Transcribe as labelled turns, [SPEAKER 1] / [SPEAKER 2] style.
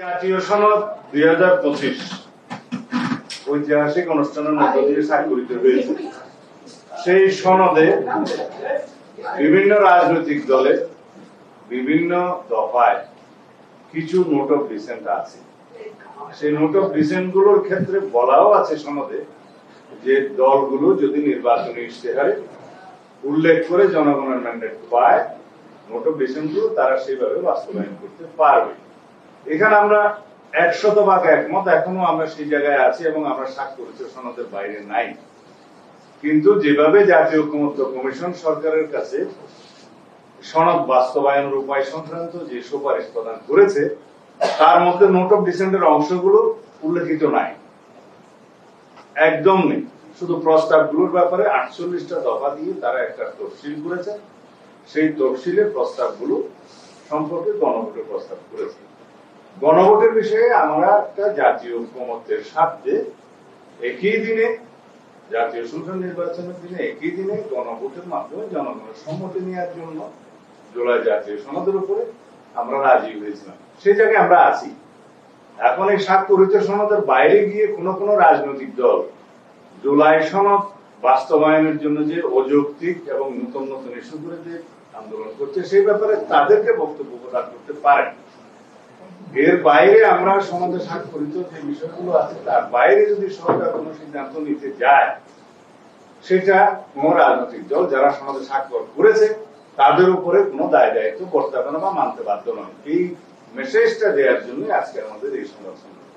[SPEAKER 1] জাতীয় সনদ 2025 ঐতিহাসিক অনুষ্ঠানের মধ্য দিয়ে স্বাক্ষরিত হয়েছে। সেই সনদে বিভিন্ন রাজনৈতিক দলে বিভিন্ন দফায় কিছু নোট অফ ডিসেন্ট আছে। সেই নোট অফ ডিসেন্ট গুলোর ক্ষেত্রে বলাও আছে সনদে যে দলগুলো যদি নির্বাচনী ইশতেহারে উল্লেখ করে জনগণের ম্যান্ডেট পায়, নোট অফ ডিসেন্ট গুলো তারা সেইভাবে বাস্তবায়ন করতে পারবে। এখানে আমরা 100% একমত। এখনো আমরা সেই জায়গায় আছি এবং আমরা স্বাক্ষরিত সনদের বাইরে নাই। কিন্তু যেভাবে জাতীয় ঐকমত্য কমিশন সরকারের কাছে সনদ বাস্তবায়নের উপায় সংক্রান্ত যে সুপারিশ প্রদান করেছে, তার মধ্যে নোট অফ ডিসেন্টের অংশগুলো উল্লেখিত নাই, একদম নেই। শুধু প্রস্তাবগুলোর ব্যাপারে 48টা দফা দিয়ে তারা একটা তফসিল করেছে। সেই তফসিলের প্রস্তাবগুলো সম্পর্কে গণভোটের প্রস্তাব করেছে। গণভোটের বিষয়ে আমরা একটা জাতীয় ঐকমত্যের স্বার্থে একই দিনে জাতীয় সংসদ নির্বাচনের দিনে একই দিনে গণভোটের মাধ্যমে জনগণের সম্মতি নেওয়ার জন্য জুলাই জাতীয় সনদের উপরে আমরা রাজি হয়েছিলাম। সেই জায়গায় আমরা আছি। এখন এই স্বাক্ষরিত সনদের বাইরে গিয়ে কোন রাজনৈতিক দল জুলাই সনদ বাস্তবায়নের জন্য যে অযৌক্তিক এবং নতুন নতুন ইস্যু করে যে আন্দোলন করছে, সেই ব্যাপারে তাদেরকে বক্তব্য প্রদান করতে পারেন। এর বাইরে আমরা সনদে স্বাক্ষরিত যে বিষয়গুলো আছে তার বাইরে যদি সরকার কোনো সিদ্ধান্ত নিতে যায়, সেটা কোন রাজনৈতিক দল যারা সনদে স্বাক্ষর করেছে তাদের উপরে কোনো দায় দায়িত্ব বর্তাবে না বা মানতে বাধ্য নয়। এই মেসেজটা দেওয়ার জন্য আজকে আমাদের এই সংবাদ সম্মেলন।